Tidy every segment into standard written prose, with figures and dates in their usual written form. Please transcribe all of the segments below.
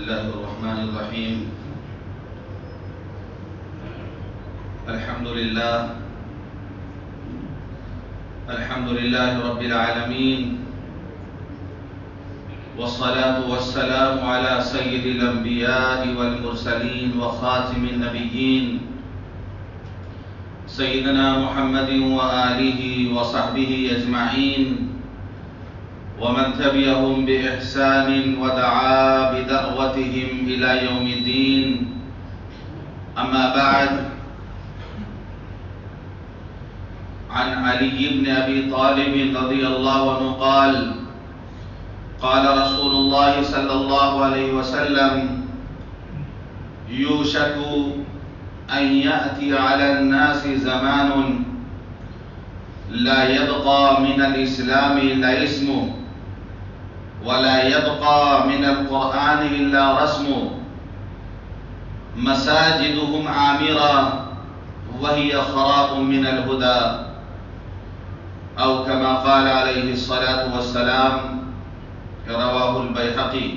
الله الرحمن الرحيم. الحمد لله رب العالمين، والصلاة والسلام على سيد الأنبياء والمرسلين وخاتم النبيين سيدنا محمد وآله وصحبه أجمعين، ومن تبعهم بإحسان ودعا بدعوتهم إلى يوم الدين. أما بعد، عن علي بن أبي طالب رضي الله عنه قال: قال رسول الله صلى الله عليه وسلم: يوشك أن يأتي على الناس زمان لا يبقى من الإسلام إلا اسمه، ولا يبقى من القرآن إلا رسمه، مساجدهم عامرة وهي خراب من الهدى، أو كما قال عليه الصلاة والسلام. رواہ البیہقی.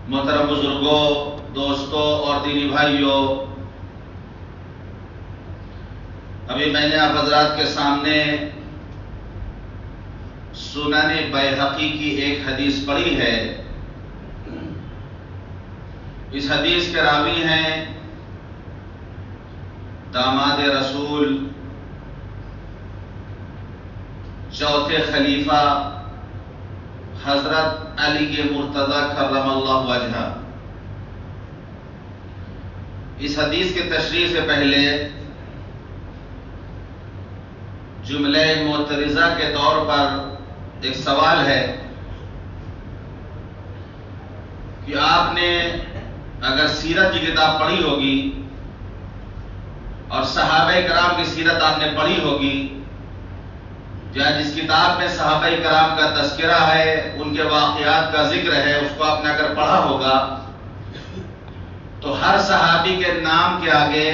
محترم بزرگوں، دوستوں اور دینی بھائیوں، ابھی میں نے آپ حضرات کے سامنے سنن بیہقی کی ایک حدیث پڑھی ہے. اس حدیث کے راوی ہیں داماد رسول چوتھے خلیفہ حضرت علی مرتضی کرم اللہ وجہہ. اس حدیث کی تشریح سے پہلے جملہ معترضہ کے طور پر ایک سوال ہے کہ آپ نے اگر سیرت کی کتاب پڑھی ہوگی اور صحابہ کرام کی سیرت آپ نے پڑھی ہوگی، یا جس کتاب میں صحابہ کرام کا تذکرہ ہے، ان کے واقعات کا ذکر ہے، اس کو آپ نے اگر پڑھا ہوگا تو ہر صحابی کے نام کے آگے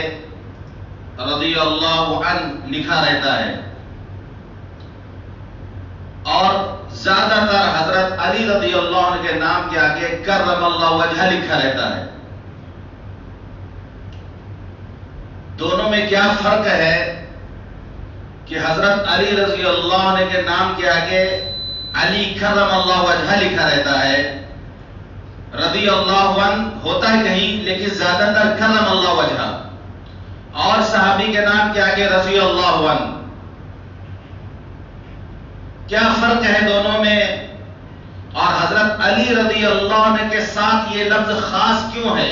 رضی اللہ عنہ لکھا رہتا ہے، اور زیادہ تر حضرت علی رضی اللہ عنہ کے نام کے آگے کرم اللہ وجہ لکھا رہتا ہے. دونوں میں کیا فرق ہے کہ حضرت علی رضی اللہ عنہ کے نام کے آگے علی کرم اللہ وجہ لکھا رہتا ہے، رضی اللہ عنہ ہوتا ہے کہیں لیکن زیادہ تر کرم اللہ وجہ، اور صحابی کے نام کے آگے رضی اللہ عنہ. کیا فرق ہے دونوں میں؟ اور حضرت علی رضی اللہ عنہ کے ساتھ یہ لفظ خاص کیوں ہے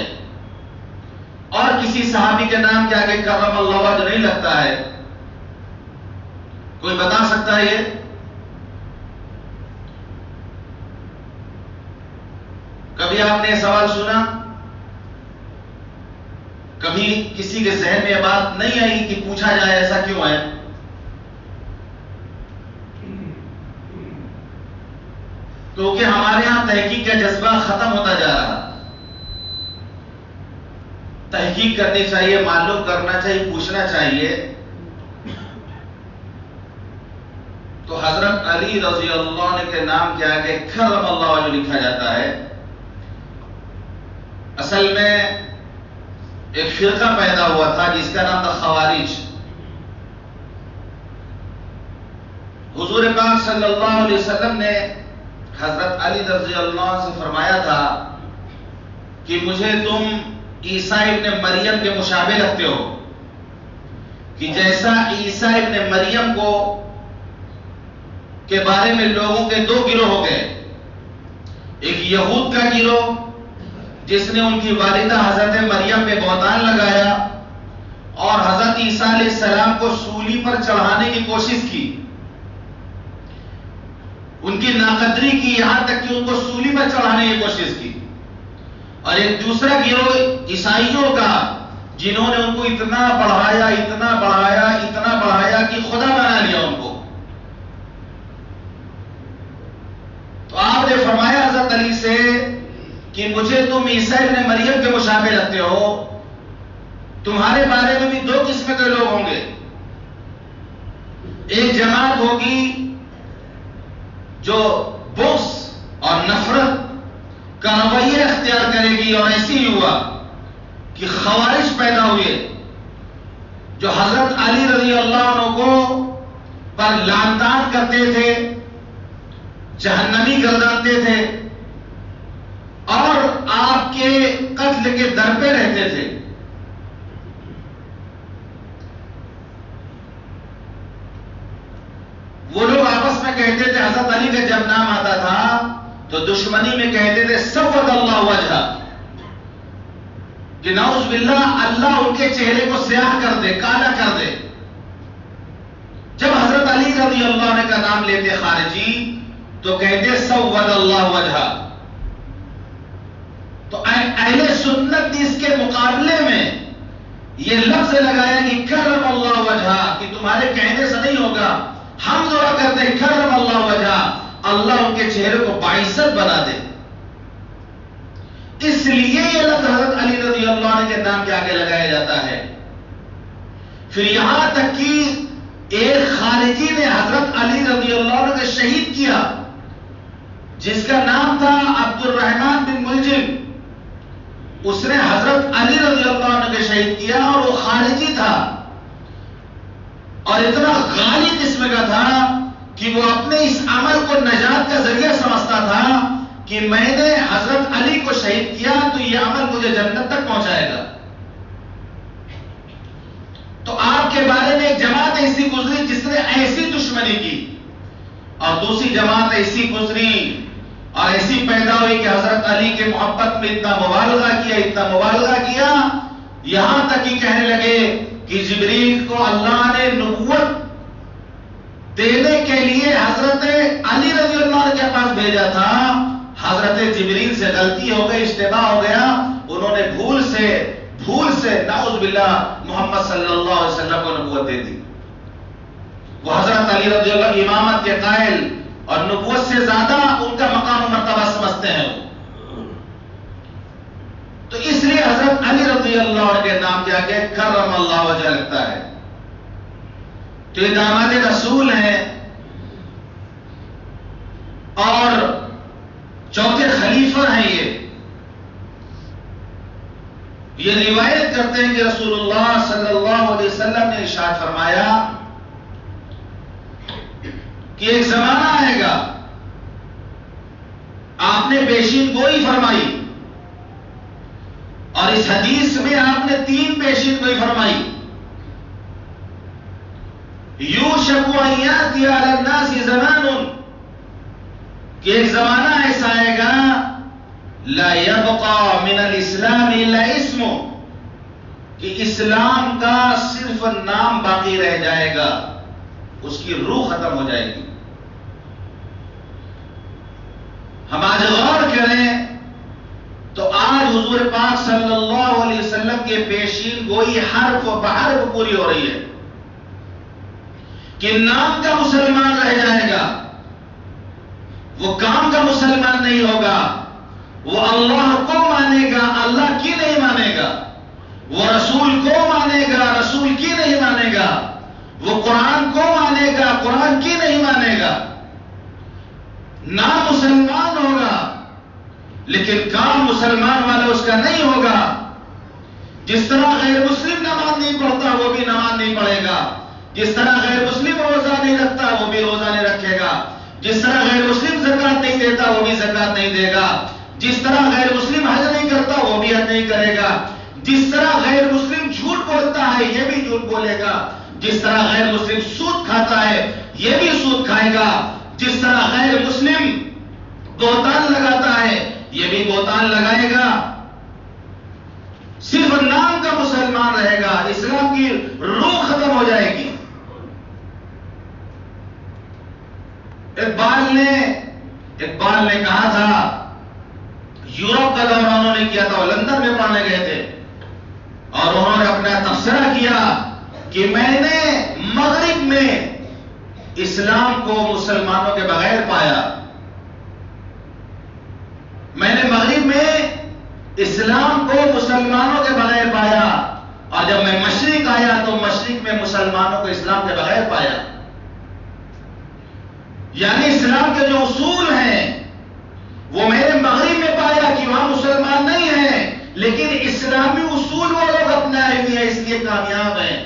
اور کسی صحابی کے نام کے آگے کرم اللہ وجہ نہیں لگتا ہے؟ کوئی بتا سکتا ہے یہ؟ کبھی آپ نے یہ سوال سنا؟ کبھی کسی کے ذہن میں یہ بات نہیں آئی کہ پوچھا جائے ایسا کیوں ہے؟ کیونکہ ہمارے ہاں تحقیق کا جذبہ ختم ہوتا جا رہا. تحقیق کرنی چاہیے، معلوم کرنا چاہیے، پوچھنا چاہیے. تو حضرت علی رضی اللہ عنہ کے نام کے آگے کرم اللہ وجہ لکھا جاتا ہے. اصل میں ایک فرقہ پیدا ہوا تھا جس کا نام تھا خوارج. حضور پاک صلی اللہ علیہ وسلم نے حضرت علی رضی اللہ عنہ سے فرمایا تھا کہ مجھے تم عیسیٰ ابن مریم کے مشابہ لگتے ہو، کہ جیسا عیسیٰ ابن مریم کو کے بارے میں لوگوں کے دو گروہ ہو گئے. ایک یہود کا گروہ جس نے ان کی والدہ حضرت مریم پہ بہتان لگایا اور حضرت عیسیٰ علیہ السلام کو سولی پر چڑھانے کی کوشش کی، ان کی ناقدری کی، یہاں تک کہ ان کو سولی پر چڑھانے کی کوشش کی. اور ایک دوسرا گروہ عیسائیوں کا جنہوں نے ان کو اتنا بڑھایا کہ خدا بنا لیا ان کو. تو آپ نے فرمایا حضرت علی سے کہ مجھے تم عیسیٰ ابن مریم کے مشابہ لگتے ہو. تمہارے بارے میں بھی دو قسم کے لوگ ہوں گے. ایک جماعت ہوگی جو بغض اور نفرت رویہ اختیار کرے گی. اور ایسی ہی ہوا کہ خوارج پیدا ہوئے جو حضرت علی رضی اللہ عنہ کو پر لعن کرتے تھے، جہنمی گردانتے تھے اور آپ کے قتل کے در پہ رہتے تھے. وہ لوگ آپس میں کہتے تھے، حضرت علی کا جب نام آتا تھا تو دشمنی میں کہتے تھے سود اللہ وجہ، کہ نعوذ باللہ اللہ ان کے چہرے کو سیاہ کر دے، کالا کر دے. جب حضرت علی رضی اللہ عنہ کا نام لیتے خارجی تو کہتے سود اللہ وجہ. تو اہل سنت نے اس کے مقابلے میں یہ لفظ لگایا کہ کرم اللہ وجہ، کہ تمہارے کہنے سے نہیں ہوگا، ہم دعا کرتے ہیں کرم اللہ وجہ، اللہ ان کے چہرے کو باعزت بنا دے. اس لیے یہ لفظ حضرت علی رضی اللہ عنہ کے نام کے آگے لگایا جاتا ہے. پھر یہاں تک کہ ایک خارجی نے حضرت علی رضی اللہ عنہ کو شہید کیا، جس کا نام تھا عبد الرحمن بن ملجم. اس نے حضرت علی رضی اللہ عنہ کو شہید کیا اور وہ خارجی تھا اور اتنا غالی قسم کا تھا کہ وہ اپنے اس عمل کو نجات کا ذریعہ سمجھتا تھا کہ میں نے حضرت علی کو شہید کیا تو یہ عمل مجھے جنت تک پہنچائے گا. تو آپ کے بارے میں ایک جماعت ایسی گزری جس نے ایسی دشمنی کی، اور دوسری جماعت ایسی گزری اور ایسی پیدا ہوئی کہ حضرت علی کے محبت میں اتنا مبالغہ کیا یہاں تک کہ کہنے لگے کہ جبریل کو اللہ نے نبوت دینے کے لیے حضرت علی رضی اللہ عنہ کے پاس بھیجا تھا. حضرت جبریل سے غلطی ہو گئی، اشتباہ ہو گیا، انہوں نے بھول سے نعوذ باللہ محمد صلی اللہ علیہ وسلم کو نبوت دے دی. وہ حضرت علی رضی اللہ امامت کے قائل اور نبوت سے زیادہ ان کا مقام و مرتبہ سمجھتے ہیں. تو اس لیے حضرت علی رضی اللہ عنہ کے نام کے آگے کرم اللہ وجہ لگتا ہے. تو یہ داماد رسول ہیں اور چوتھے خلیفہ ہیں. یہ روایت کرتے ہیں کہ رسول اللہ صلی اللہ علیہ وسلم نے ارشاد فرمایا کہ ایک زمانہ آئے گا، آپ نے پیشین گوئی فرمائی اور اس حدیث میں آپ نے 3 پیشین گوئی فرمائی. یوشک ان یاتی علی الناس زمان، کہ ایک زمانہ ایسا آئے گا لا یبقى من الاسلام الا اسم، کہ اسلام کا صرف نام باقی رہ جائے گا، اس کی روح ختم ہو جائے گی. ہم آج غور کریں تو آج حضور پاک صلی اللہ علیہ وسلم کے پیشین گوئی حرف و بحرف پوری ہو رہی ہے کہ نام کا مسلمان رہ جائے گا، وہ کام کا مسلمان نہیں ہوگا. وہ اللہ کو مانے گا، اللہ کی نہیں مانے گا. وہ رسول کو مانے گا، رسول کی نہیں مانے گا. وہ قرآن کو مانے گا، قرآن کی نہیں مانے گا. نام مسلمان ہوگا لیکن کام مسلمان والا اس کا نہیں ہوگا. جس طرح غیر مسلم نماز نہیں پڑھتا وہ بھی نماز نہیں پڑھے گا، جس طرح غیر مسلم روزہ نہیں رکھتا وہ بھی روزہ نہیں رکھے گا، جس طرح غیر مسلم زکات نہیں دیتا وہ بھی زکات نہیں دے گا، جس طرح غیر مسلم حج نہیں کرتا وہ بھی حج نہیں کرے گا، جس طرح غیر مسلم جھوٹ بولتا ہے یہ بھی جھوٹ بولے گا، جس طرح غیر مسلم سود کھاتا ہے یہ بھی سود کھائے گا، جس طرح غیر مسلم بہتان لگاتا ہے یہ بھی بہتان لگائے گا. صرف نام کا مسلمان رہے گا، اسلام کی روح ختم ہو جائے گی. اقبال نے کہا تھا، یورپ کا دورہ انہوں نے کیا تھا، وہ لندن میں پڑھنے گئے تھے اور انہوں نے اپنا تبصرہ کیا کہ میں نے مغرب میں اسلام کو مسلمانوں کے بغیر پایا. میں نے مغرب میں اسلام کو مسلمانوں کے بغیر پایا اور جب میں مشرق آیا تو مشرق میں مسلمانوں کو اسلام کے بغیر پایا. یعنی اسلام کے جو اصول ہیں وہ میں نے مغرب میں پایا کہ وہاں لیکن اسلامی اصول وہ لوگ اپنائے ہوئے ہیں، اس لیے کامیاب ہیں۔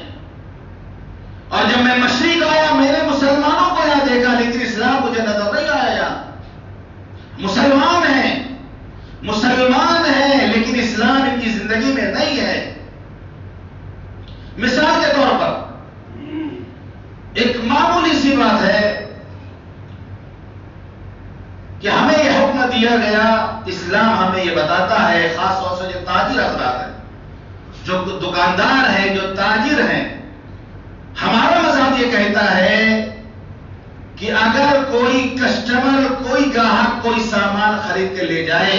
اور جب میں مشرق آیا میں نے مسلمانوں کو یہاں دیکھا، لیکن اسلام مجھے نظر نہیں آیا۔ مسلمان ہیں لیکن اسلام ان کی زندگی میں نہیں ہے۔ مثال کے طور پر ایک معمولی سی بات ہے کہ ہمیں یہ حکم دیا گیا، اسلام ہمیں یہ بتاتا ہے، خاص طور سے جو تاجر حضرات ہیں، جو دکاندار ہیں، جو تاجر ہیں، ہمارا مذہب یہ کہتا ہے کہ اگر کوئی کسٹمر، کوئی گاہک کوئی سامان خرید کے لے جائے،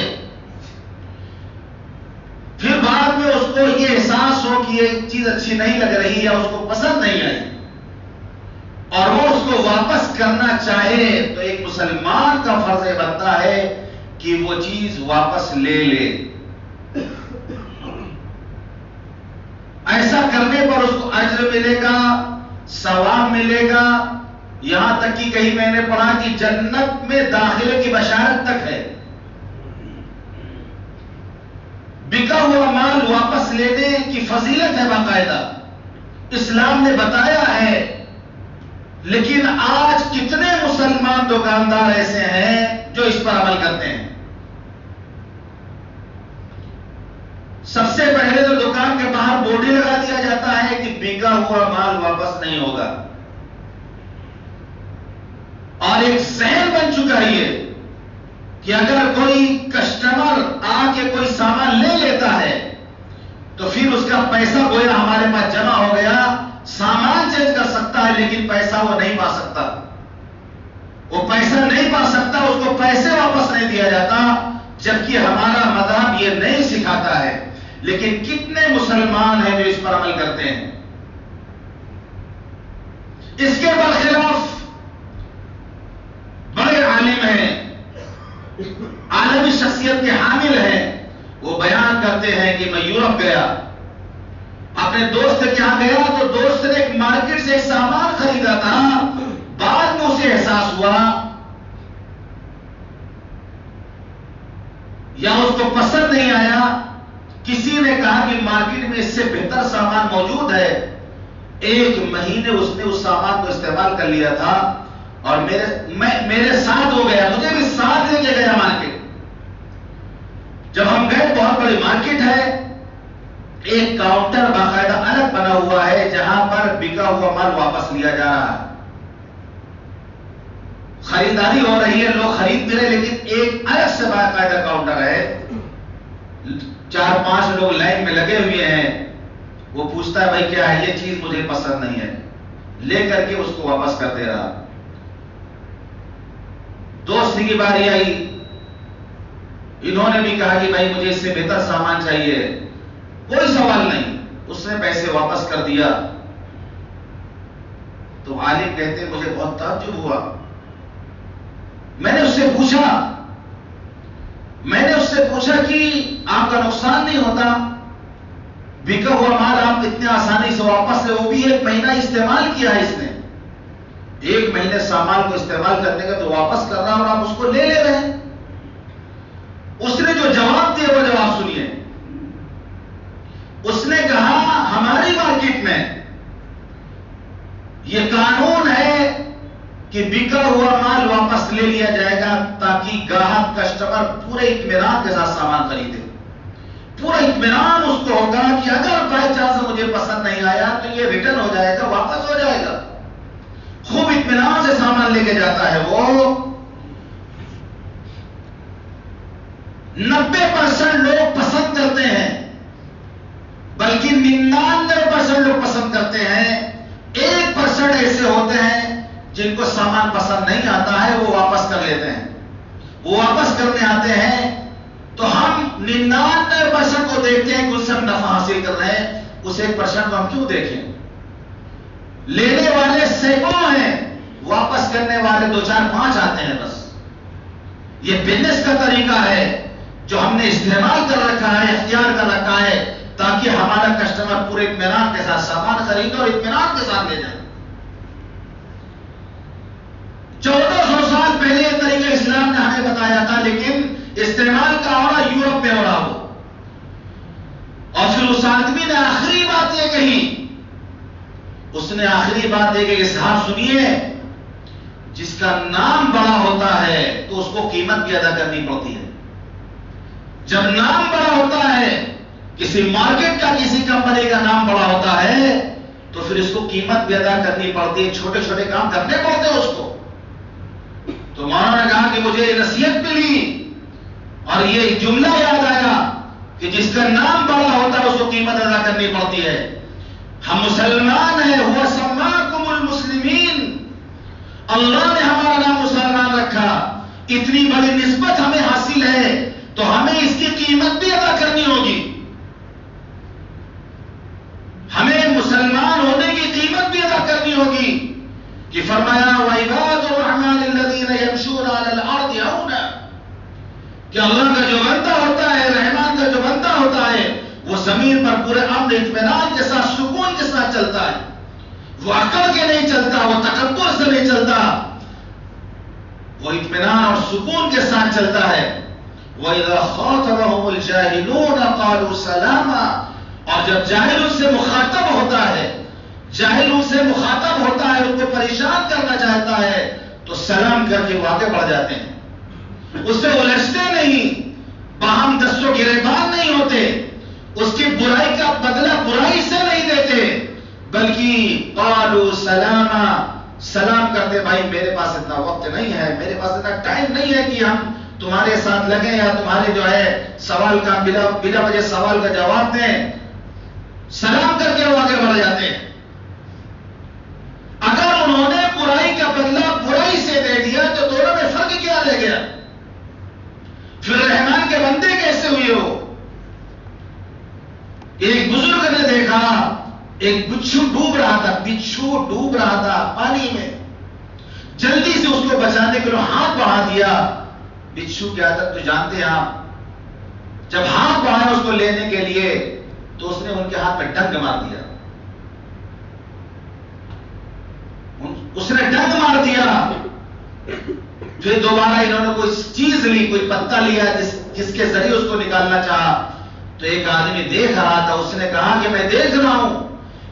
پھر بعد میں اس کو یہ احساس ہو کہ یہ چیز اچھی نہیں لگ رہی یا اس کو پسند نہیں آئی اور وہ اس کو واپس کرنا چاہے، تو ایک مسلمان کا فرض بنتا ہے کہ وہ چیز واپس لے لے۔ ایسا کرنے پر اس کو اجر ملے گا، ثواب ملے گا، یہاں تک کہ کہیں میں نے پڑھا کہ جنت میں داخلے کی بشارت تک ہے۔ بکا ہوا مال واپس لینے کی فضیلت ہے باقاعدہ، اسلام نے بتایا ہے۔ لیکن آج کتنے مسلمان دکاندار ایسے ہیں جو اس پر عمل کرتے ہیں؟ سب سے پہلے تو دکان کے باہر بورڈ لگا دیا جاتا ہے کہ بکا ہوا مال واپس نہیں ہوگا، اور ایک ذہن بن چکا ہے یہ کہ اگر کوئی کسٹمر آ کے کوئی سامان لے لیتا ہے تو پھر اس کا پیسہ گویا ہمارے پاس جمع ہو گیا، سامان چینج کر سکتا ہے لیکن پیسہ وہ نہیں پا سکتا، وہ پیسہ نہیں پا سکتا، اس کو پیسے واپس نہیں دیا جاتا، جبکہ ہمارا مذہب یہ نہیں سکھاتا ہے۔ لیکن کتنے مسلمان ہیں جو اس پر عمل کرتے ہیں؟ اس کے برخلاف بڑے عالم ہیں، عالمی شخصیت کے حامل ہیں، وہ بیان کرتے ہیں کہ میں یورپ گیا، اپنے دوست کے یہاں گیا تو دوست نے ایک مارکیٹ سے ایک سامان خریدا تھا، بعد میں اسے احساس ہوا یا اس کو پسند نہیں آیا، کسی نے کہا کہ مارکیٹ میں اس سے بہتر سامان موجود ہے، ایک مہینے اس نے اس سامان کو استعمال کر لیا تھا اور میرے ساتھ ہو گیا، مجھے بھی ساتھ لے کے گیا مارکیٹ۔ جب ہم گئے، بہت بڑی مارکیٹ ہے، ایک کاؤنٹر باقاعدہ الگ بنا ہوا ہے جہاں پر بکا ہوا مال واپس لیا جا رہا ہے، خریداری ہو رہی ہے، لوگ خرید بھی رہے، لیکن ایک الگ سے باقاعدہ کاؤنٹر ہے، 4-5 لوگ لائن میں لگے ہوئے ہیں، وہ پوچھتا ہے بھائی کیا ہے؟ یہ چیز مجھے پسند نہیں ہے، لے کر کے اس کو واپس کر دے رہا۔ دوست کی باری آئی، انہوں نے بھی کہا کہ بھائی مجھے اس سے بہتر سامان چاہیے، کوئی سوال نہیں، اس نے پیسے واپس کر دیا۔ تو عالم کہتے ہیں مجھے بہت تعجب ہوا، میں نے اس سے پوچھا کہ آپ کا نقصان نہیں ہوتا؟ بکا ہوا مال آپ اتنے آسانی سے واپس لے، وہ بھی 1 مہینہ استعمال کیا ہے اس نے، 1 مہینے سامان کو استعمال کرنے کا تو واپس کر رہا اور آپ اس کو لے رہے ہیں۔ اس نے جو جواب دیا وہ جواب سنیے، اس نے کہا ہماری مارکیٹ میں یہ قانون ہے کہ بکا ہوا مال واپس لے لیا جائے گا تاکہ گاہک کسٹمر پورے اطمینان کے ساتھ سامان خریدے، پورا اطمینان اس کو ہوگا کہ اگر بائی چانس مجھے پسند نہیں آیا تو یہ ریٹرن ہو جائے گا، واپس ہو جائے گا، خوب اطمینان سے سامان لے کے جاتا ہے۔ وہ 90% لوگ پسند کرتے ہیں، بلکہ 99% لوگ پسند کرتے ہیں، 1% ایسے ہوتے ہیں جن کو سامان پسند نہیں آتا ہے، وہ واپس کر لیتے ہیں۔ وہ واپس کرنے آتے ہیں تو ہم 99% کو دیکھتے ہیں کہ اس سے ہم نفع حاصل کر رہے ہیں، اس 1% کو ہم کیوں دیکھیں؟ لینے والے سینکڑوں ہیں، واپس کرنے والے 2-4-5 آتے ہیں بس۔ یہ بزنس کا طریقہ ہے جو ہم نے استعمال کر رکھا ہے، اختیار کر رکھا ہے، تاکہ ہمارا کسٹمر پورے اطمینان کے ساتھ سامان خریدے اور اطمینان کے ساتھ لے جائے۔ 1400 سال پہلے یہ طریقہ اسلام نے ہمیں بتایا تھا، لیکن استعمال کا ہو رہا یورپ میں ہو رہا، لیکن اس آدمی نے آخری بات یہ کہی، اس نے آخری بات یہ کہی، صاحب سنیے، جس کا نام بڑا ہوتا ہے تو اس کو قیمت بھی ادا کرنی پڑتی ہے۔ جب نام بڑا ہوتا ہے، کسی مارکیٹ کا کسی کمپنی کا نام بڑا ہوتا ہے تو پھر اس کو قیمت بھی ادا کرنی پڑتی ہے، چھوٹے چھوٹے کام کرنے پڑتے ہیں اس کو۔ تو مولانا نے کہا کہ مجھے یہ نصیحت ملی اور یہ جملہ یاد آیا کہ جس کا نام بڑا ہوتا ہے اس کو قیمت ادا کرنی پڑتی ہے۔ ہم مسلمان ہیں، هو سماکم المسلمین، اللہ نے ہمارا نام مسلمان رکھا، اتنی بڑی نسبت ہمیں حاصل ہے تو ہمیں اس کی قیمت بھی ادا کرنی ہوگی، ہمیں مسلمان ہونے کی قیمت بھی ادا کرنی ہوگی۔ کہ فرمایا وَعِبَادُ الرَّحْمَنِ الَّذِينَ يَمْشُونَ عَلَى الْأَرْضِ هَوْنًا، کہ اللہ کا جو بندہ ہوتا ہے، رحمان کا جو بندہ ہوتا ہے، وہ زمین پر پورے امن اطمینان کے ساتھ، سکون کے ساتھ چلتا ہے، وہ عقل کے نہیں چلتا، وہ تکبر سے نہیں چلتا، وہ اطمینان اور سکون کے ساتھ چلتا ہے۔ وَإِذَا خَاطَبَهُمُ الْجَاهِلُونَ قَالُوا سَلَامًا، اور جب جاہل ان سے مخاطب ہوتا ہے، جاہل ان سے مخاطب ہوتا ہے، ان کو پریشان کرنا چاہتا ہے تو سلام کر کے وہ آگے بڑھ جاتے ہیں، اس سے الجھتے نہیں، باہم دست و گریبان نہیں ہوتے، اس کی برائی کا بدلہ برائی سے نہیں دیتے، بلکہ قالوا سلاما، سلام کرتے، بھائی میرے پاس اتنا وقت نہیں ہے، میرے پاس اتنا ٹائم نہیں ہے کہ ہم تمہارے ساتھ لگیں یا تمہارے جو ہے سوال کا بلا وجہ سوال کا جواب دیں۔ سلام کر کے وہ آگے بڑھ جاتے ہیں۔ اگر انہوں نے برائی کا بدلہ برائی سے دے دیا تو دونوں میں فرق کیا رہ گیا؟ پھر رحمان کے بندے کیسے ہوئے ہو؟ ایک بزرگ نے دیکھا ایک بچھو ڈوب رہا تھا، بچھو ڈوب رہا تھا پانی میں، جلدی سے اس کو بچانے کے لیے ہاتھ بڑھا دیا۔ بچھو کی عادت تو جانتے ہیں آپ، جب ہاتھ بڑھایا اس کو لینے کے لیے تو اس نے ان کے ہاتھ میں ڈنک مار دیا، اس نے ڈنک مار دیا۔ پھر دوبارہ انہوں نے کوئی چیز لی، کوئی پتا لیا جس کے ذریعے اس کو نکالنا چاہا، تو ایک آدمی دیکھ رہا تھا، اس نے کہا کہ میں دیکھ رہا ہوں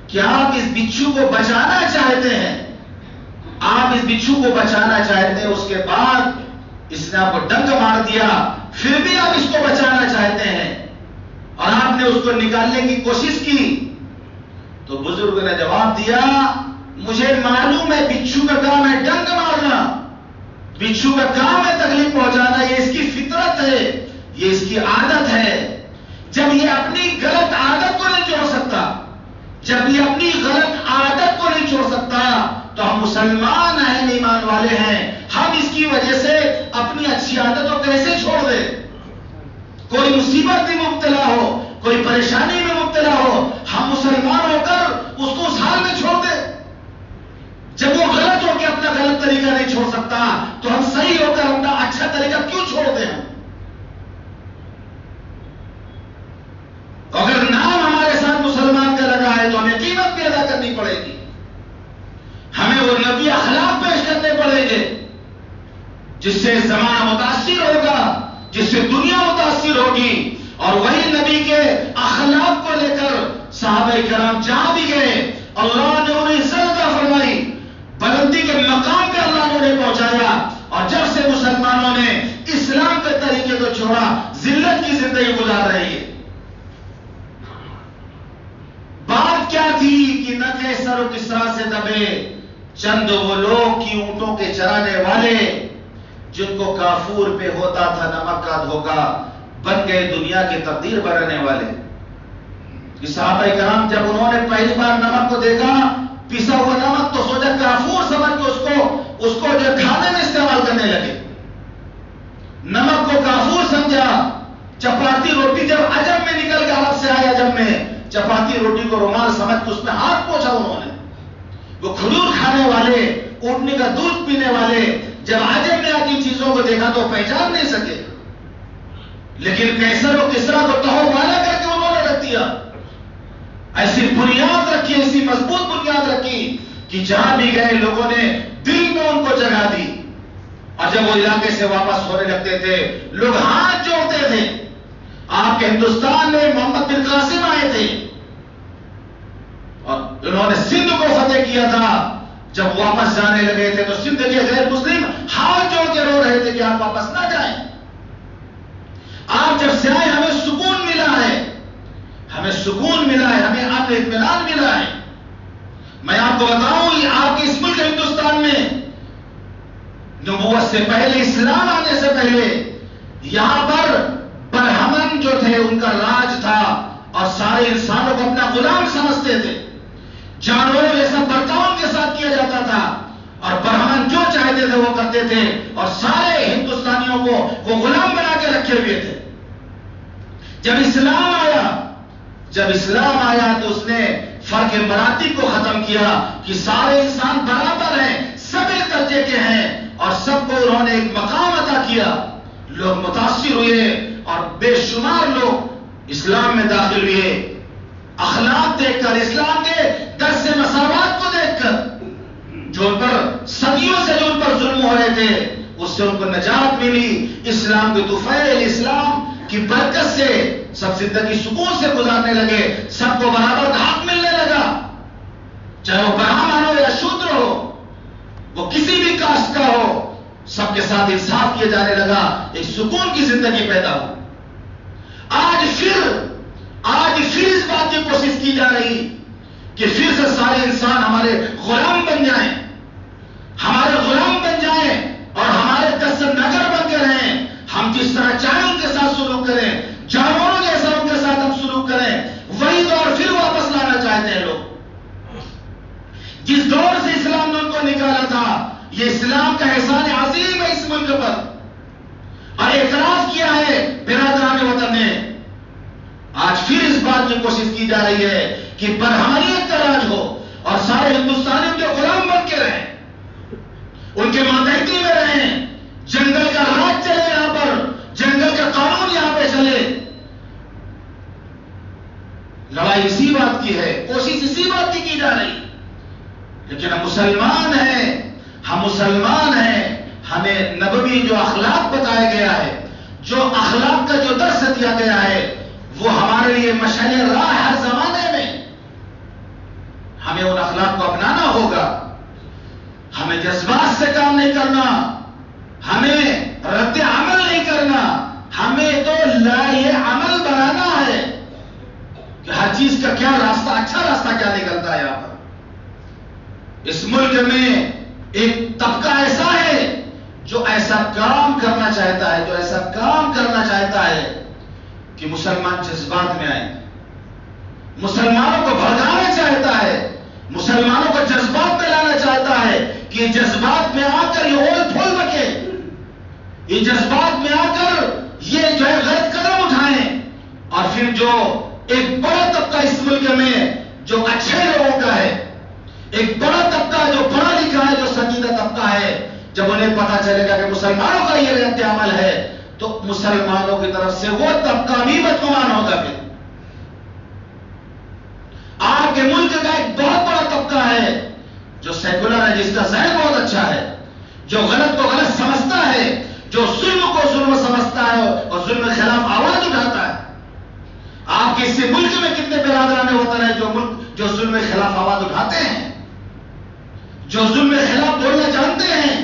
کہ آپ اس بچھو کو بچانا چاہتے ہیں، آپ اس بچھو کو بچانا چاہتے ہیں، اس کے بعد اس نے آپ کو ڈنک مار دیا، پھر بھی آپ اس کو بچانا چاہتے ہیں اور آپ نے اس کو نکالنے کی کوشش کی۔ تو بزرگ نے جواب دیا، مجھے معلوم ہے بچھو کا کام ہے ڈنک مارنا، بچھو کا کام ہے تکلیف پہنچانا، یہ اس کی فطرت ہے، یہ اس کی عادت ہے۔ جب یہ اپنی غلط عادت کو نہیں چھوڑ سکتا، جب یہ اپنی غلط عادت کو نہیں چھوڑ سکتا تو ہم مسلمان ہیں، ایمان والے ہیں، ہم اس کی وجہ سے اپنی اچھی عادتوں کیسے چھوڑ دیں؟ کوئی مصیبت میں مبتلا ہو، کوئی پریشانی میں مبتلا ہو، ہم مسلمان ہو کر اس کو اس حال میں چھوڑ دیں؟ جب وہ غلط ہو کے اپنا غلط طریقہ نہیں چھوڑ سکتا تو ہم صحیح ہو کر اپنا اچھا طریقہ کیوں چھوڑ دیں؟ اگر نام ہمارے ساتھ مسلمان کا لگا ہے تو ہمیں قیمت بھی ادا کرنی پڑے گی، ہمیں وہ نبی اخلاق پیش کرنے پڑیں گے جس سے زمانہ متاثر ہوگا، جس سے دنیا متاثر ہوگی، اور وہی نبی کے اخلاق کو لے کر صحابہ کرام جہاں بھی گئے اللہ نے انہیں عزت عطا فرمائی، بلندی کے مقام پہ اللہ نے انہیں پہنچایا، اور جب سے مسلمانوں نے اسلام کے طریقے کو چھوڑا ذلت کی زندگی گزار رہی ہے۔ بات کیا تھی کہ نہ قیصر و کسریٰ سے دبے چند وہ لوگ کی اونٹوں کے چرانے والے، جن کو کافور پہ ہوتا تھا نمک کا دھوکہ، بن گئے دنیا کی تقدیر بنانے والے۔ کہ صحابہ کرام جب انہوں نے پہلی بار نمک کو دیکھا، پسا ہوا نمک، تو سوچا کافور سمجھ کے اس کو جو کھانے میں استعمال کرنے لگے، نمک کو کافور سمجھا۔ چپاتی روٹی جب عجم میں نکل کے عرب سے آیا، عجم میں چپاتی روٹی کو رومال سمجھ کے اس میں ہاتھ پوچھا انہوں نے۔ وہ کھجور کھانے والے، اونٹنے کا دودھ پینے والے جب عجم میں آتی چیزوں کو دیکھا تو پہچان نہیں سکے، لیکن قیصر و کسریٰ کو تہو بالا کر کے انہوں نے رکھ دیا۔ ایسی بنیاد رکھی، ایسی مضبوط بنیاد رکھی کہ جہاں بھی گئے لوگوں نے دل میں ان کو جگہ دی، اور جب وہ علاقے سے واپس ہونے لگتے تھے لوگ ہاتھ جوڑتے تھے، آپ کے ہندوستان میں محمد بن قاسم آئے تھے اور انہوں نے سندھ کو فتح کیا تھا. جب واپس جانے لگے تھے تو سندھ کے غیر مسلم ہاتھ جوڑ کے رو رہے تھے کہ آپ واپس نہ جائیں. آپ جب سے آئے ہمیں سکون ملا ہے، ہمیں سکون ملا ہے، ہمیں امن اطمینان ملا ہے. میں آپ کو بتاؤں یہ آپ کے اس ملک ہندوستان میں نبوت سے پہلے، اسلام آنے سے پہلے یہاں پر برہمن جو تھے ان کا راج تھا اور سارے انسانوں کو اپنا غلام سمجھتے تھے. جانوروں جیسا برتاؤ کے ساتھ کیا جاتا تھا اور برہمن جو چاہتے تھے وہ کرتے تھے اور سارے ہندوستانیوں کو وہ غلام بنا کے رکھے ہوئے تھے. جب اسلام آیا تو اس نے فرق مراتب کو ختم کیا کہ سارے انسان برابر ہیں، سب ایک درجے کے ہیں اور سب کو انہوں نے ایک مقام عطا کیا. لوگ متاثر ہوئے اور بے شمار لوگ اسلام میں داخل ہوئے. اخلاق دیکھ کر، اسلام کے درس مساوات کو دیکھ کر، جو ان پر صدیوں سے جو ان پر ظلم ہو رہے تھے اس سے ان کو نجات ملی. اسلام کے طفیل، اسلام کی برکت سے سب زندگی سکون سے گزارنے لگے. سب کو برابر حق ملنے لگا، چاہے وہ برہمن ہو یا شودر ہو، وہ کسی بھی کاسٹ کا ہو، سب کے ساتھ انصاف کیا جانے لگا. ایک سکون کی زندگی پیدا ہو. آج پھر اس بات کی کوشش کی جا رہی کہ پھر سے سارے انسان ہمارے غلام بن جائیں، ہمارے غلام بن جائیں اور ہمارے دست نگر بن کے رہیں. ہم جس طرح چاہیں ان کے ساتھ سلوک کریں، جانوروں جیسا ان کے ساتھ ہم سلوک کریں. وہی دور پھر واپس لانا چاہتے ہیں لوگ. جس دور سے اسلام نے ان کو نکالا تھا، یہ اسلام کا احسان عظیم ہے اس ملک پر اور اعتراف کیا ہے برادران وطن نے. آج پھر اس بات کی کوشش کی جا رہی ہے کہ برہمنیت کا راج ہو اور سارے ہندوستانی ان کے غلام بن کے رہیں، ان کے ماتحتی میں رہیں. جنگل کا راج چلے یہاں پر، جنگل کا قانون یہاں پہ چلے. لڑائی اسی بات کی ہے، کوشش اسی بات کی جا رہی. لیکن ہم مسلمان ہیں، ہمیں نبوی جو اخلاق بتایا گیا ہے، جو اخلاق کا جو درس دیا گیا ہے، وہ ہمارے لیے مشعل راہ ہر زمانے میں. ہمیں ان اخلاق کو اپنانا ہوگا. ہمیں جذبات سے کام نہیں کرنا، ہمیں رد عمل نہیں کرنا، ہمیں تو لائحہ عمل بنانا ہے کہ ہر چیز کا کیا راستہ، اچھا راستہ کیا نکلتا ہے. یہاں پر اس ملک میں ایک طبقہ ایسا ہے جو ایسا کام کرنا چاہتا ہے کہ مسلمان جذبات میں آئے، مسلمانوں کو بھڑکانا چاہتا ہے، مسلمانوں کو جذبات میں لانا چاہتا ہے کہ جذبات میں آ کر یہ اول پھول بکے، یہ جذبات میں آ کر یہ جو ہے غلط قدم اٹھائیں. اور پھر جو ایک بڑا طبقہ اس ملک میں جو اچھے لوگوں کا ہے، ایک بڑا طبقہ جو پڑھا لکھا ہے، جو سنجیدہ طبقہ ہے، جب انہیں پتا چلے گا کہ مسلمانوں کا یہ رد عمل ہے تو مسلمانوں کی طرف سے وہ طبقہ بھی بدگمان ہوگا. پھر آپ کے ملک کا ایک بہت بڑا طبقہ ہے جو سیکولر ہے، جس کا ذہن بہت اچھا ہے، جو غلط کو غلط سمجھتا ہے، جو ظلم کو ظلم سمجھتا ہے اور ظلم کے خلاف آواز اٹھاتا ہے. آپ کے اس ملک میں کتنے برادران وطن ہیں جو ظلم کے خلاف آواز اٹھاتے ہیں، جو ظلم کے خلاف بولنا جانتے ہیں،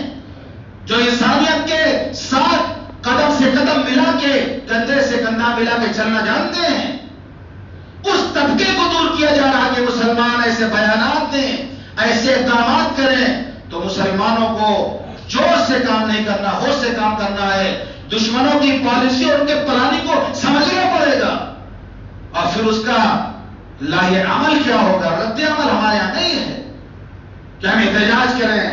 جو انسانیت کے ساتھ قدم سے قدم ملا کے، کندھے سے کندھا ملا کے چلنا جانتے ہیں. اس طبقے کو دور کیا جا رہا کہ مسلمان ایسے بیانات دیں، ایسے اقدامات کریں تو مسلمانوں کو جوش سے کام نہیں کرنا، ہوش سے کام کرنا ہے. دشمنوں کی پالیسی اور ان کے پلانی کو سمجھنا پڑے گا اور پھر اس کا لائحہ عمل کیا ہوگا. رد عمل ہمارے یہاں نہیں ہے کہ ہم احتجاج کریں،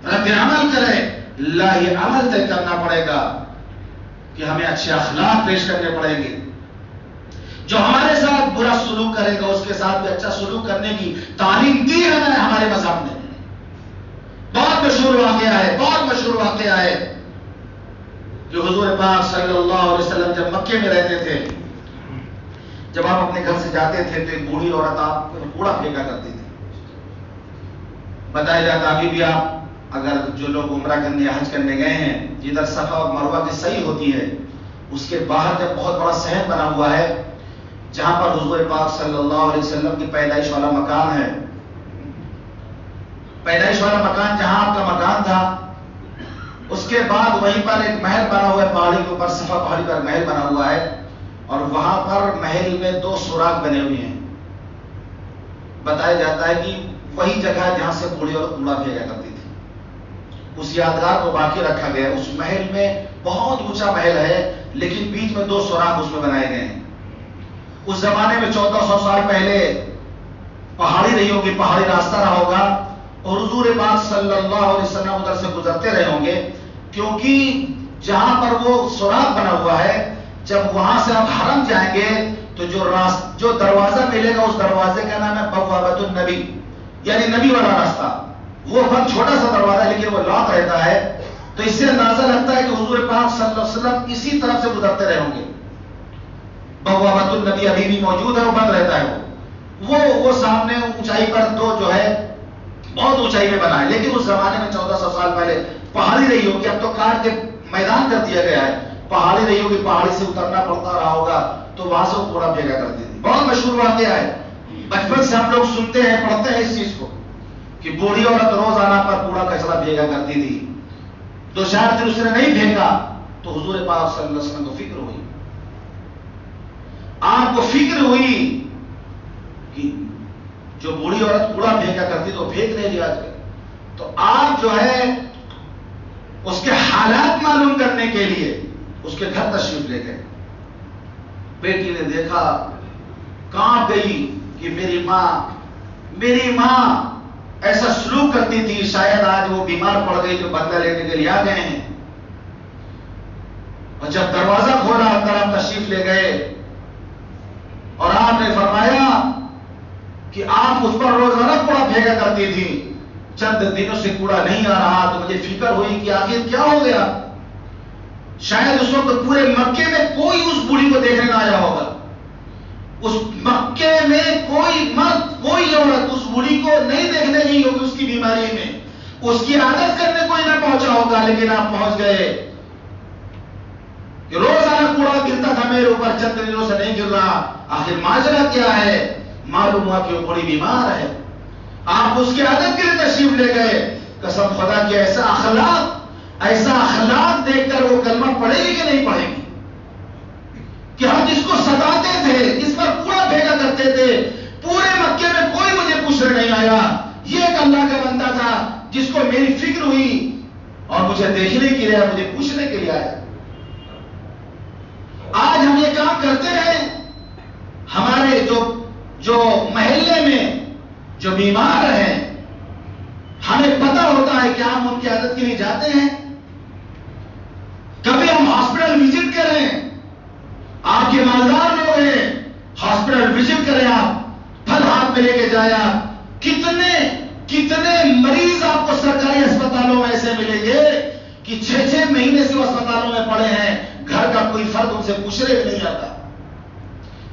رد عمل کریں. لائحہ عمل طے کرنا پڑے گا کہ ہمیں اچھے اخلاق پیش کرنے پڑیں گے. جو ہمارے ساتھ برا سلوک کرے گا اس کے ساتھ بھی اچھا سلوک کرنے کی تعلیم دی ہے ہمارے مذہب نے. بہت مشہور واقعہ ہے جو حضور پاک صلی اللہ علیہ وسلم جب مکے میں رہتے تھے، جب آپ اپنے گھر سے جاتے تھے تو ایک بوڑھی عورت آپ کو کوڑا پھینکا کرتی تھی. بتایا جاتا ابھی بھی آپ اگر جو لوگ عمرہ کرنے یا حج کرنے گئے ہیں، جدھر صفا اور مروہ کی صحیح ہوتی ہے اس کے باہر جب بہت بڑا صحن بنا ہوا ہے جہاں پر حضور پاک صلی اللہ علیہ وسلم کی پیدائش والا مکان ہے، پیدائش والا مکان جہاں آپ کا مکان تھا، اس کے بعد وہیں پر ایک محل بنا ہوا ہے، پہاڑی کے اوپر صفا پہاڑی پر محل بنا ہوا ہے، اور وہاں پر محل میں 2 سوراخ بنے ہوئے ہیں۔ بتایا جاتا ہے کہ وہی جگہ ہے جہاں سے بوڑھی اور کوڑا پھینکا کرتی تھی۔ اس یادگار کو باقی رکھا گیا ہے۔ اس محل میں بہت اونچا محل ہے، لیکن بیچ میں 2 سوراخ اس میں بنائے گئے ہیں۔ اس زمانے میں 1400 سال پہلے پہاڑی رہی ہوگی، پہاڑی راستہ رہا ہوگا، اور حضور پاک صلی اللہ علیہ وسلم ادھر سے گزرتے رہے ہوں گے، کیونکہ جہاں پر وہ سوراخ بنا ہوا ہے، جب وہاں سے آپ حرم جائیں گے تو جو دروازہ ملے گا اس دروازے کا نام ہے بوابۃ النبی، یعنی نبی والا راستہ۔ وہ بہت چھوٹا سا دروازہ ہے لیکن وہ لاک رہتا ہے، تو اس سے اندازہ لگتا ہے کہ حضور پاک صلی اللہ علیہ وسلم اسی طرف سے گزرتے رہے ہوں گے۔ بوابۃ النبی ابھی بھی موجود ہے، وہ بند رہتا ہے۔ وہ سامنے اونچائی پر 2 جو ہے بہت اونچائی میں بنا ہے، لیکن اس زمانے میں 1400 سال پہلے پہاڑی رہی ہوگی، اب تو کاٹ کے میدان کر دیا گیا ہے، پہاڑی رہی ہوگی، پہاڑی سے اترنا پڑتا رہا ہوگا، تو وہاں سے وہ کوڑا پھینکا کرتی تھی۔ بہت مشہور واقعہ ہے، بچپن سے ہم لوگ سنتے ہیں، پڑھتے ہیں اس چیز کو کہ بوڑھی عورت روزانہ پر کوڑا کچرا پھینکا کرتی تھی۔ تو شاید پھر اس نے نہیں پھینکا تو حضور پاک صلی اللہ علیہ وسلم کو فکر ہوئی، آپ کو فکر ہوئی کہ جو بوڑھی عورت کوڑا پھینکا کرتی تو پھینک نہیں دیا آج کل، تو آپ جو ہے اس کے حالات معلوم کرنے کے لیے اس کے گھر تشریف لے گئے۔ بیٹی نے دیکھا، کانپ گئی کہ میری ماں ایسا سلوک کرتی تھی، شاید آج وہ بیمار پڑ گئی جو بدلہ لینے کے لیے آ گئے ہیں۔ اور جب دروازہ کھولا اندر آپ تشریف لے گئے اور آپ نے فرمایا کہ آپ مجھ پر روزانہ کوڑا پھینکا کرتی تھی، چند دنوں سے کوڑا نہیں آ رہا، تو مجھے فکر ہوئی کہ آخر کیا ہو گیا۔ شاید اس وقت پورے مکے میں کوئی اس بوڑھی کو دیکھنے نہ آیا ہوگا، اس مکے میں کوئی مرد کوئی عورت اس بوڑھی کو نہیں دیکھنے گئی ہوگی، اس کی بیماری میں اس کی عادت کرنے کوئی نہ پہنچا ہوگا، لیکن آپ پہنچ گئے کہ روزانہ کوڑا گرتا تھا میرے اوپر، چند دنوں سے نہیں گر رہا، آخر ماجرا کیا ہے؟ معلوم ہوا کہ وہ بڑی بیمار ہے۔ آپ اس کی عادت کے لیے تشریف لے گئے، قسم خدا کی ایسا اخلاق دیکھ کر وہ کلمہ پڑھے گی کہ نہیں پڑھے گی کہ ہم جس کو ستاتے تھے، جس پر کوڑا پھینکا کرتے تھے، پورے مکے میں کوئی مجھے پوچھنے نہیں آیا، یہ ایک اللہ کا بندہ تھا جس کو میری فکر ہوئی اور مجھے دیکھنے کے لیے، مجھے پوچھنے کے لیے آیا۔ آج ہم یہ کام کرتے ہیں، ہمارے جو محلے میں جو بیمار ہیں، ہمیں پتا ہوتا ہے کہ ہم ان کی عادت کے لیے جاتے ہیں، کبھی ہم ہاسپٹل وزٹ کریں، آپ کے مالدار لوگ ہیں، ہاسپٹل وزٹ کریں، آپ پھل ہاتھ میں لے کے جایا، کتنے مریض آپ کو سرکاری اسپتالوں میں ایسے ملیں گے کہ 6 مہینے سے وہ اسپتالوں میں پڑے ہیں، گھر کا کوئی فرد ان سے پوچھنے بھی نہیں آتا۔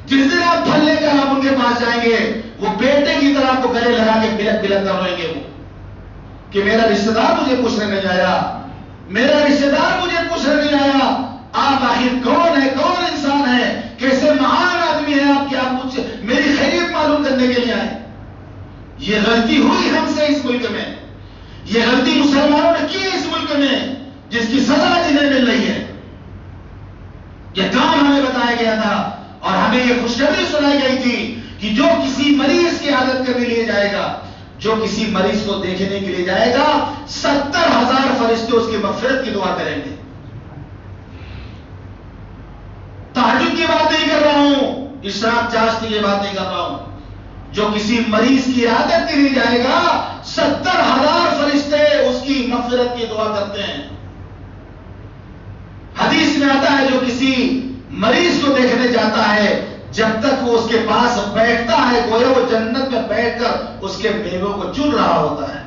جس دن آپ پھل لے کر آپ ان کے پاس جائیں گے، وہ بیٹے کی طرح آپ کو گلے لگا کے بلک بلک کر روئیں گے، وہ کہ میرا رشتہ دار مجھے پوچھنے نہیں آیا، میرا رشتہ دار مجھے پوچھنے نہیں آیا۔ آپ آخر کون ہے، کون انسان ہے، کیسے مہان آدمی ہے آپ، کیا مجھ میری خیریت معلوم کرنے کے لیے آئے؟ یہ غلطی ہوئی ہم سے اس ملک میں، یہ غلطی مسلمانوں نے کی اس ملک میں، جس کی سزا جنہیں مل رہی ہے۔ یہ کام ہمیں بتایا گیا تھا اور ہمیں یہ خوشخبری سنائی گئی تھی کہ جو کسی مریض کی عادت کرنے لیے جائے گا، جو کسی مریض کو دیکھنے کے لیے جائے گا، 70,000 فرشتے اس کی مغفرت کی دعا کریں گے۔ تہجد کی بات نہیں کر رہا ہوں، اشراق چاشت کی یہ بات نہیں کر رہا ہوں، جو کسی مریض کی عادت کے لیے جائے گا، 70,000 فرشتے اس کی مغفرت کی دعا کرتے ہیں۔ حدیث میں آتا ہے جو کسی مریض کو دیکھنے جاتا ہے، جب تک وہ اس کے پاس بیٹھتا ہے، گویا وہ جنت میں بیٹھ کر اس کے میووں کو چن رہا ہوتا ہے۔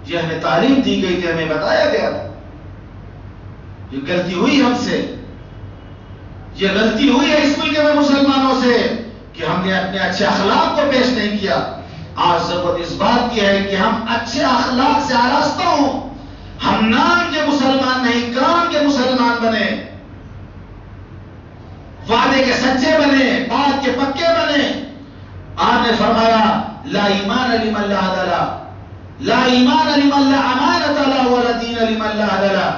یہ ہمیں تعلیم دی گئی تھی، ہمیں بتایا گیا تھا۔ یہ غلطی ہوئی ہم سے، یہ غلطی ہوئی ہے اس ملک میں مسلمانوں سے کہ ہم نے اپنے اچھے اخلاق کو پیش نہیں کیا۔ آج ضرورت اس بات کی ہے کہ ہم اچھے اخلاق سے آراستہ ہوں، ہم نام کے مسلمان نہیں، کام کے مسلمان بنے۔ بنے، بات کے پکے بنے. آپ نے فرمایا لا ایمان لمن لا عہد لہ، لا ایمان لمن لا امانۃ لہ ولا دین لمن لا عہد لہ.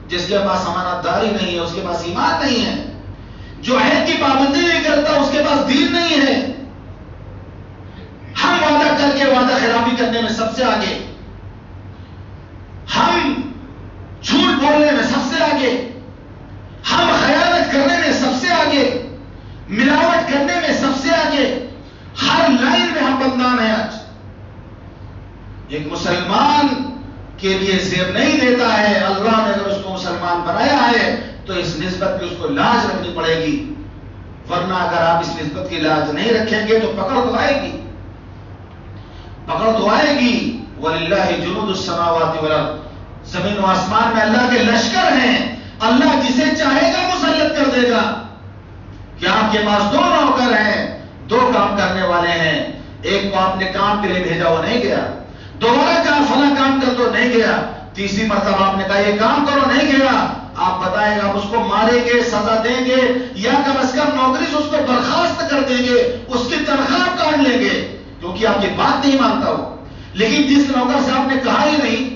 جس کے پاس امانت داری نہیں ہے اس کے پاس ایمان نہیں ہے. جو عہد کی پابندی نہیں کرتا اس کے پاس دین نہیں ہے. ہم وعدہ کر کے وعدہ خلافی کرنے میں سب سے آگے، ہم جھوٹ بولنے میں سب سے آگے، ہم خیانت کرنے میں سب سے آگے، ملاوٹ کرنے میں سب سے آگے، ہر لائن میں ہم بدنام ہیں. آج ایک مسلمان کے لیے زیب نہیں دیتا ہے. اللہ نے اگر اس کو مسلمان بنایا ہے تو اس نسبت کی اس کو لاج رکھنی پڑے گی، ورنہ اگر آپ اس نسبت کی لاج نہیں رکھیں گے تو پکڑ تو آئے گی، پکڑ تو آئے گی. وَلِلَّهِ جُنُودُ السَّمَاوَاتِ وَالْأَرْضِ. زمین و آسمان میں اللہ کے لشکر ہیں. اللہ جسے چاہے گا مسلط کر دے گا. کہ آپ کے پاس دو نوکر ہیں، دو کام کرنے والے ہیں. ایک کو آپ نے کام کے لیے بھیجا وہ نہیں گیا، دوبارہ کہا فلاں کام کر دو نہیں گیا، تیسری مرتبہ آپ نے کہا یہ کام کرو نہیں گیا. آپ بتائیں گے آپ اس کو ماریں گے، سزا دیں گے، یا کم از کم نوکری سے اس کو برخاست کر دیں گے، اس کی تنخواہ کاٹ لیں گے کیونکہ آپ کی بات نہیں مانتا ہو. لیکن جس نوکر سے آپ نے کہا ہی نہیں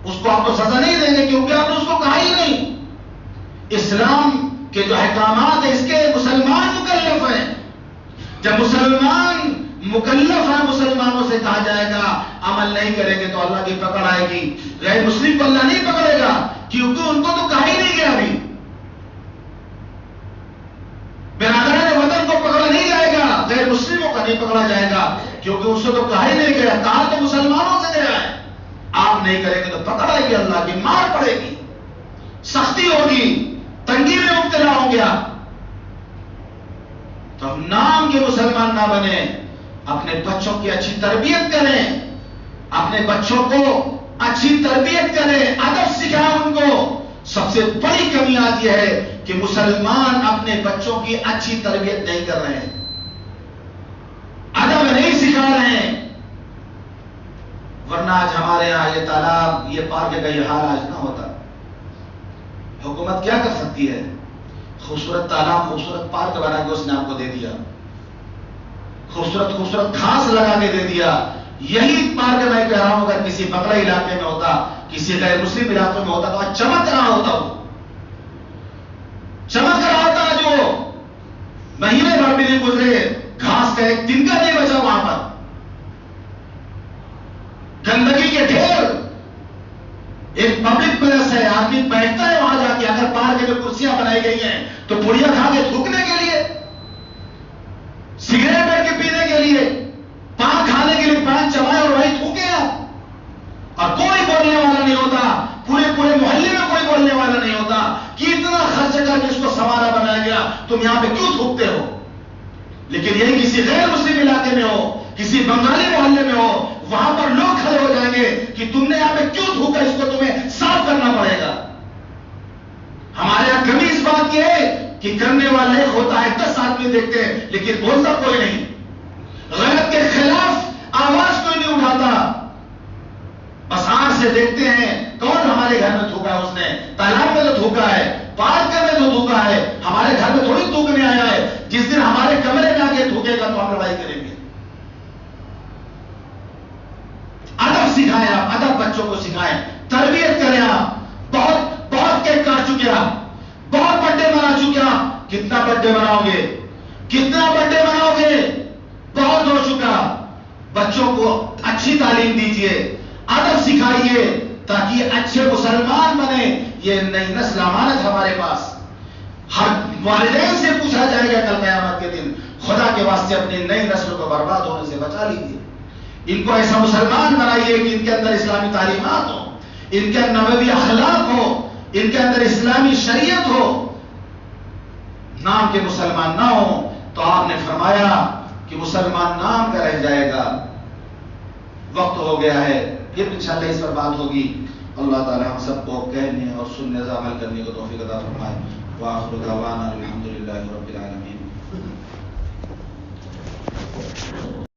اس کو آپ کو سزا نہیں دیں گے کیونکہ آپ نے اس کو کہا ہی نہیں. اسلام کے جو احکامات ہیں اس کے مسلمان مکلف ہیں. جب مسلمان مکلف ہے، مسلمانوں سے کہا جائے گا عمل نہیں کریں گے تو اللہ کی پکڑ آئے گی. غیر مسلم کو اللہ نہیں پکڑے گا کیونکہ ان کو تو کہا ہی نہیں گیا. ابھی برادران وطن کو پکڑا نہیں جائے گا، غیر مسلموں کا نہیں پکڑا جائے گا کیونکہ اس سے تو کہا ہی نہیں گیا. کہا تو مسلمانوں سے گیا ہے. آپ نہیں کریں گے تو پکڑ آئے گی، اللہ کی مار پڑے گی، سختی ہوگی، تنگی میں مبتلا ہوں گے آپ. تو ہم نام کے مسلمان نہ بنے، اپنے بچوں کی اچھی تربیت کریں، اپنے بچوں کو اچھی تربیت کریں، ادب سکھائیں ان کو. سب سے بڑی کمی آج یہ ہے کہ مسلمان اپنے بچوں کی اچھی تربیت نہیں کر رہے ہیں، ادب نہیں سکھا رہے ہیں. ورنہ آج ہمارے یہاں یہ تالاب، یہ پارک کا یہ حال آج نہ ہوتا. حکومت کیا کر سکتی ہے؟ خوبصورت تالاب، خوبصورت پارک بنا کے اس نے آپ کو دے دیا، خوبصورت خوبصورت گھاس لگا کے دے دیا. یہی پارک میں کہہ رہا ہوں اگر کسی بغل علاقے میں ہوتا، کسی غیر مسلم علاقے میں ہوتا تو آج چمک رہا ہوتا، وہ چمک رہا ہوتا. جو مہینے بھر بھی نہیں گزرے، گھاس کا ایک دن کا نہیں بچا وہاں پر. گندگی کے ڈھیر، ایک پبلک پلیس ہے، آدمی بیٹھتا ہے وہاں جا کے. اگر پارک میں کرسیاں بنائی گئی ہیں تو پڑیا کھا کے تھوکنے کے لیے، سگریٹ بیٹھ کے پینے کے لیے، پان کھانے کے لیے پان چبائے اور وہی تھوکے آپ. اور کوئی بولنے والا نہیں ہوتا، پورے محلے میں کوئی بولنے والا نہیں ہوتا کہ اتنا خرچ کر کے اس کو سوارا بنایا گیا، تم یہاں پہ کیوں تھوکتے ہو. لیکن یہی کسی غیر مسلم علاقے میں ہو، کسی بنگالی محلے میں ہو، وہاں پر لوگ کھڑے ہو جائیں گے کہ تم نے یہاں پہ کیوں تھوکا، اس کو تمہیں صاف کرنا پڑے گا. ہمارے یہاں کمی اس بات کی ہے کہ کرنے والا ایک ہوتا ہے، 10 آدمی دیکھتے ہیں لیکن بولتا کوئی نہیں. غلط کے خلاف آواز کوئی نہیں اٹھاتا. بس آنکھ سے دیکھتے ہیں کون ہمارے گھر میں تھوکا ہے، اس نے تالاب میں تو تھوکا ہے، پارک میں تو تھوکا ہے، ہمارے گھر میں تھوڑی تھوکنے آیا ہے. جس دن ہمارے کمرے میں آ کے تھوکے گا تو ہم لڑائی کریں گے. ادب سکھائیں آپ، ادب بچوں کو سکھائیں، تربیت کریں آپ. بہت کیک کاٹ چکے آپ، بہت برتھڈے منا چکے آپ. کتنا برتھڈے مناؤ گے، کتنا برتھڈے مناؤ گے؟ بہت ہو چکا. بچوں کو اچھی تعلیم دیجیے، ادب سکھائیے تاکہ اچھے مسلمان بنے. یہ نئی نسل امانت ہمارے پاس. ہر والدین سے پوچھا جائے گا کل قیامت کے دن، خدا کے واسطے اپنی نئی نسل کو برباد ہونے سے بچا لیجیے. ان کو ایسا مسلمان بنائیے کہ ان کے اندر اسلامی تعلیمات ہو، ان کے اندر نبوی اخلاق ہو، ان کے اندر اسلامی شریعت ہو. نام کے مسلمان نہ ہو تو آپ نے فرمایا کہ مسلمان نام کا رہ جائے گا. وقت ہو گیا ہے، پھر انشاءاللہ اس پر بات ہوگی. اللہ تعالی ہم سب کو کہنے اور سننے سے عمل کرنے کو توفیق عطا فرمائے. وآخر دعوانا الحمدللہ رب العالمین.